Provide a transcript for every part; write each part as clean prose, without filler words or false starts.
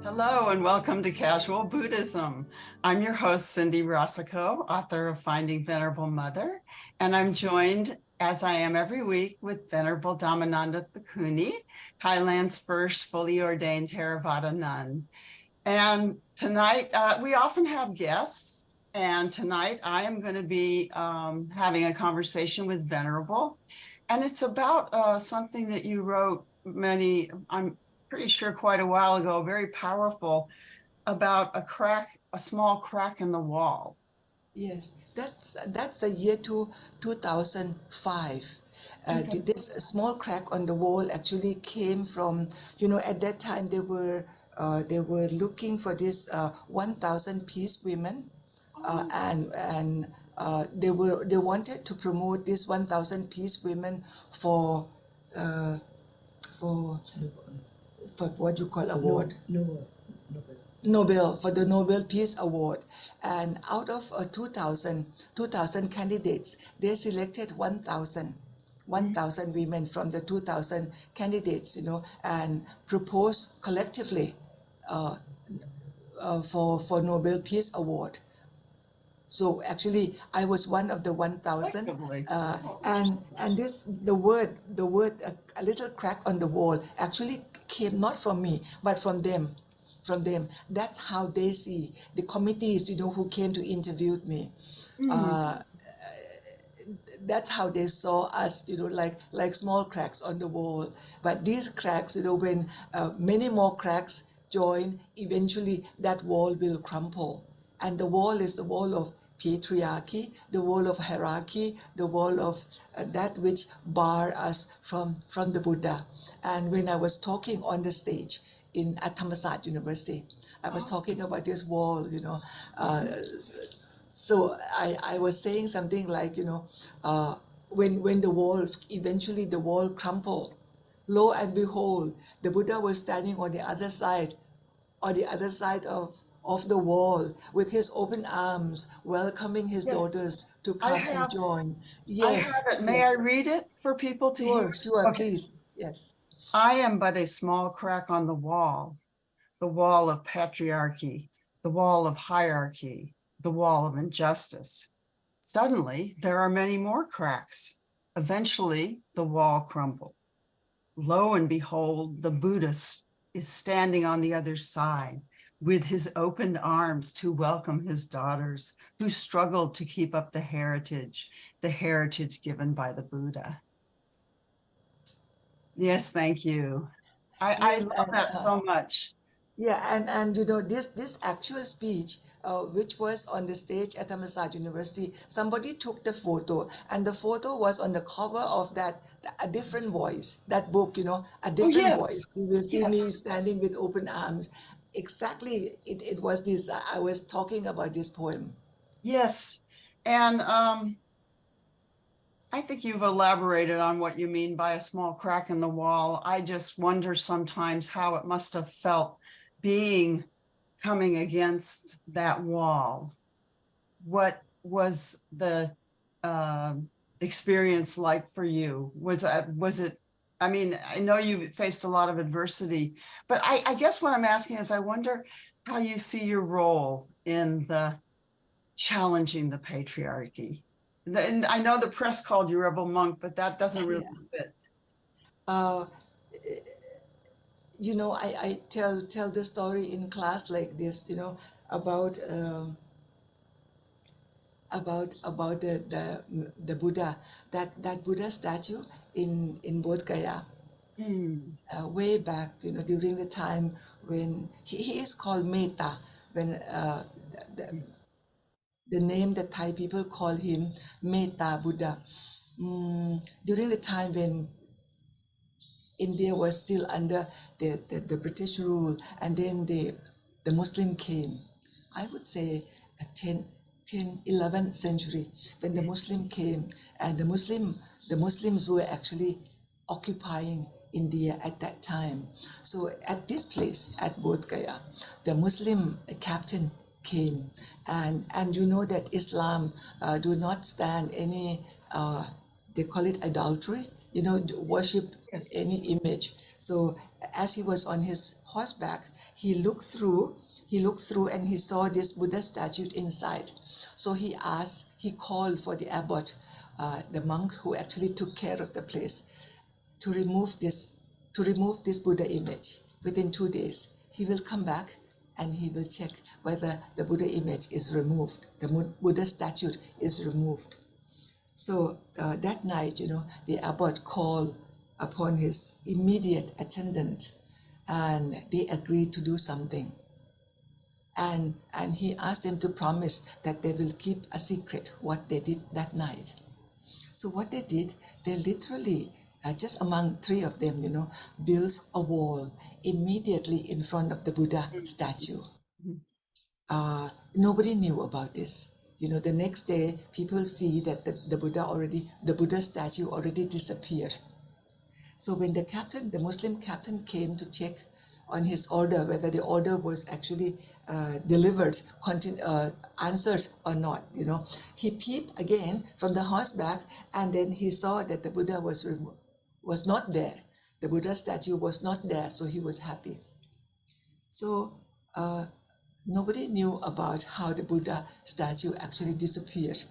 Hello and welcome to Casual Buddhism. I'm your host, Cindy Rasicot, author of Finding Venerable Mother, and I'm joined, as I am every week, with Venerable Dhammananda Bhikkhuni, Thailand's first fully ordained Theravada nun. And tonight, we often have guests, and tonight I am going to be having a conversation with Venerable, and it's about something that you wrote I'm pretty sure quite a while ago, very powerful, about a small crack in the wall. Yes, that's the year 2005. Okay. This small crack on the wall actually came from, at that time they were looking for this 1,000 peace women, and they wanted to promote this 1,000 peace women for uh, for for what you call award. Nobel, for the Nobel Peace Award. And out of 2,000 candidates, they selected 1,000 women from the 2,000 candidates, and proposed collectively uh, for Nobel Peace Award. So actually, I was one of the 1,000, and the word a little crack on the wall actually came not from me but from them. That's how they see the committees, who came to interview me. That's how they saw us, like small cracks on the wall. But these cracks, when many more cracks join, eventually that wall will crumple. And the wall is the wall of patriarchy, the wall of hierarchy, the wall of that which bar us from the Buddha. And when I was talking on the stage at Thammasat University, I was talking about this wall, so I was saying something like, when eventually the wall crumpled, lo and behold, the Buddha was standing on the other side of the wall with his open arms, welcoming his daughters to come and join. Yes. I have it. May I read it for people to hear? Sure, Okay. please. Yes. I am but a small crack on the wall of patriarchy, the wall of hierarchy, the wall of injustice. Suddenly, there are many more cracks. Eventually, the wall crumbled. Lo and behold, the Buddha is standing on the other side with his opened arms to welcome his daughters who struggled to keep up the heritage given by the Buddha. Yes, thank you. I Yes, love that so much. yeah, and this actual speech, which was on the stage at Thammasat University, somebody took the photo, and the photo was on the cover of A Different Voice, that book, A Different Voice. You will see me standing with open arms. Exactly, it was this. I was talking about this poem. Yes, and I think you've elaborated on what you mean by a small crack in the wall. I just wonder sometimes how it must have felt coming against that wall. What was the experience like for you? Was it, I mean, I know you faced a lot of adversity, but I guess what I'm asking is I wonder how you see your role in the challenging the patriarchy. And I know the press called you rebel monk, but that doesn't really fit. Uh, I tell the story in class like this, about the Buddha, that Buddha statue in Bodh Gaya, way back, during the time when he is called Metta, when the name that Thai people call him Metta Buddha. During the time when India was still under the British rule, and then the Muslim came. I would say 11th century, when the Muslim came, and the Muslims were actually occupying India at that time. So at this place, at Bodh Gaya, the Muslim captain came, and you know that Islam do not stand any, they call it adultery, worship any image. So as he was on his horseback, he looked through and he saw this Buddha statue inside. So he called for the abbot, the monk who actually took care of the place, to remove this Buddha image. Within 2 days, he will come back and he will check whether the Buddha image is removed, the Buddha statue is removed. So that night, the abbot called upon his immediate attendant, and they agreed to do something. And he asked them to promise that they will keep a secret what they did that night. So what they did, they literally, just among 3 of them, built a wall immediately in front of the Buddha statue. Nobody knew about this. The next day, people see that the Buddha statue already disappeared. So when the Muslim captain came to check on his order, whether the order was actually delivered, answered or not, he peeped again from the horseback, and then he saw that the Buddha was not there. The Buddha statue was not there, so he was happy. So nobody knew about how the Buddha statue actually disappeared.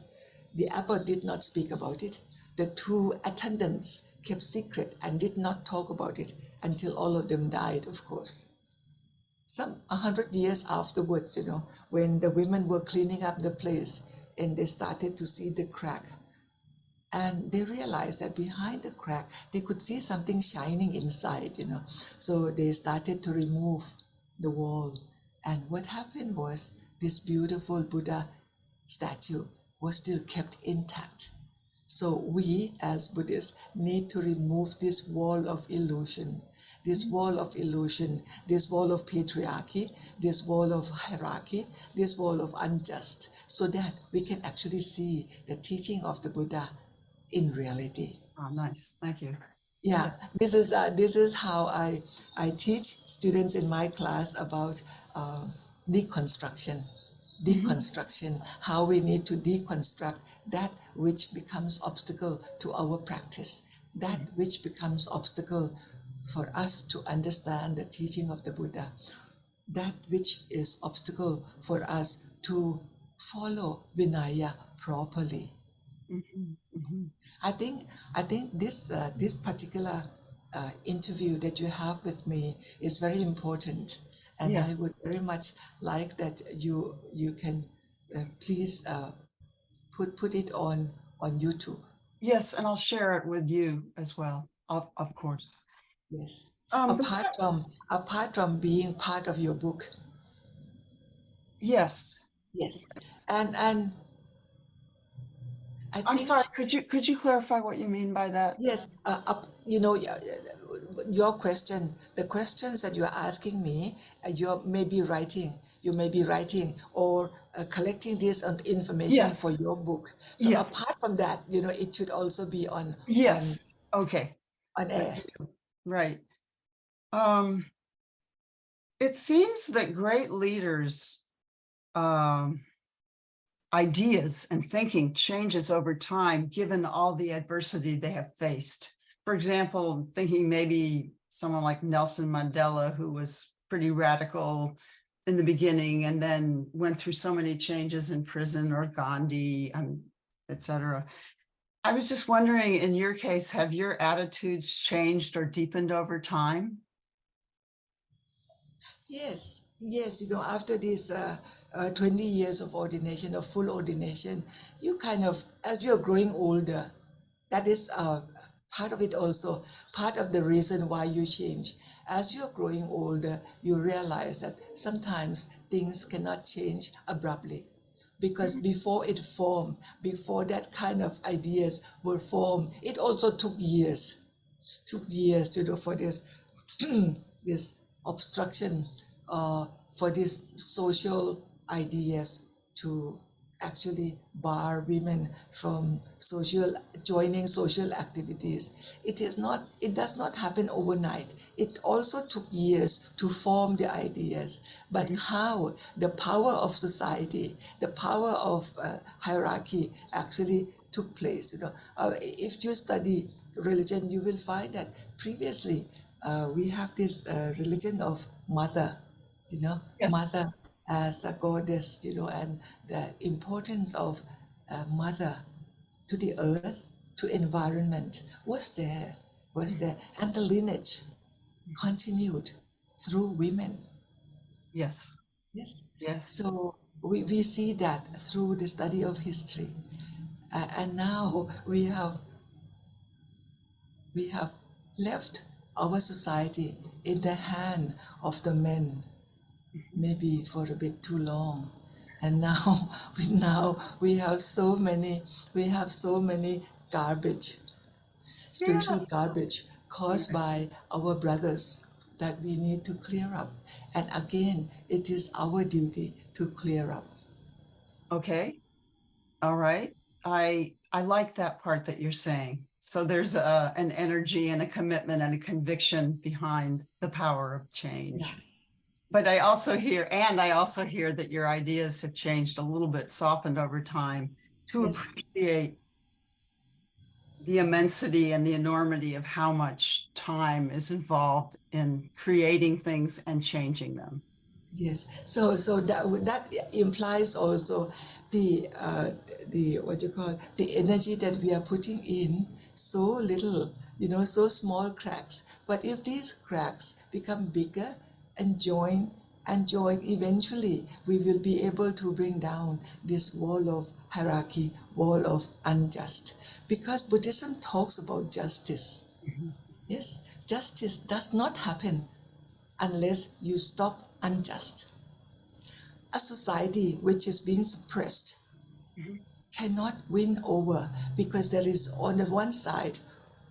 The abbot did not speak about it. The 2 attendants kept secret and did not talk about it until all of them died, of course. 100 years afterwards, when the women were cleaning up the place and they started to see the crack, and they realized that behind the crack, they could see something shining inside, So they started to remove the wall. And what happened was this beautiful Buddha statue was still kept intact. So we as Buddhists need to remove this wall of illusion, this wall of patriarchy, this wall of hierarchy, this wall of unjust, so that we can actually see the teaching of the Buddha in reality. Oh, nice. Thank you. Yeah, this is how I teach students in my class about deconstruction, how we need to deconstruct that which becomes obstacle to our practice, that which becomes obstacle for us to understand the teaching of the Buddha, that which is obstacle for us to follow Vinaya properly. I think this particular interview that you have with me is very important, and I would very much like that you can please put it on YouTube. Yes, and I'll share it with you as well, of course. Yes. Apart from being part of your book. Yes. Yes. And I'm sorry, could you clarify what you mean by that? Yes, your question, the questions that you are asking me, you may be writing or collecting this information for your book. So apart from that, it should also be on on air. Right. It seems that great leaders ideas and thinking changes over time, given all the adversity they have faced. For example, thinking maybe someone like Nelson Mandela, who was pretty radical in the beginning and then went through so many changes in prison, or Gandhi, etc. I was just wondering, in your case, have your attitudes changed or deepened over time? Yes, after this 20 years of ordination, of full ordination, you kind of, as you're growing older, that is part of it also, part of the reason why you change. As you're growing older, you realize that sometimes things cannot change abruptly. Because before it formed, before that kind of ideas were formed, it also took years. For this, this obstruction, for these social ideas to actually bar women from joining social activities. It does not happen overnight. It also took years to form the ideas. But how the power of society, the power of hierarchy actually took place. If you study religion, you will find that previously we have this religion of mother. Yes. Mother as a goddess, and the importance of a mother to the earth, to environment was there, and the lineage continued through women. Yes. Yes. Yes. So we see that through the study of history. And now we have left our society in the hand of the men, maybe for a bit too long. And now we have so many garbage, spiritual garbage caused by our brothers that we need to clear up. And again, it is our duty to clear up. Okay. All right. I like that part that you're saying. So there's an energy and a commitment and a conviction behind the power of change. Yeah. But I also hear that your ideas have changed a little bit, softened over time to appreciate the immensity and the enormity of how much time is involved in creating things and changing them. Yes. So that implies also the the energy that we are putting in, so little, so small cracks. But if these cracks become bigger and join, eventually we will be able to bring down this wall of hierarchy, wall of unjust. Because Buddhism talks about justice. Mm-hmm. Yes, justice does not happen unless you stop unjust. A society which is being suppressed cannot win over, because there is on the one side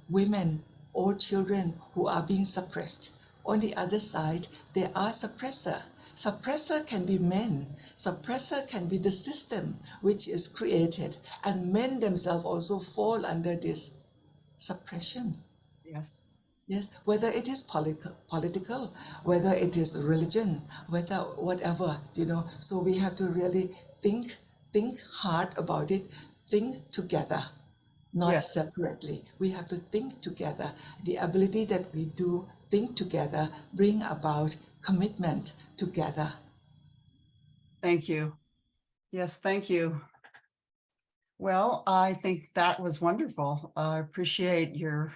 women or children who are being suppressed. On the other side, there are suppressor. Suppressor can be men. Suppressor can be the system which is created, and men themselves also fall under this suppression. Yes. Yes, whether it is political, whether it is religion, whether whatever, So we have to really think hard about it, think together, not separately. We have to think together. The ability that we do think together bring about commitment together. Thank you. Yes, thank you. Well, I think that was wonderful. I appreciate your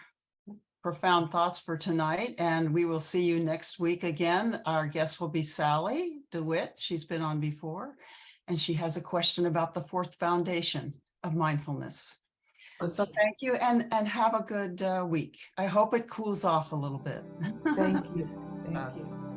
profound thoughts for tonight, and we will see you next week again. Our guest will be Sally DeWitt. She's been on before, and she has a question about the fourth foundation of mindfulness. Okay. So thank you, and have a good week. I hope it cools off a little bit. Thank you. Thank you.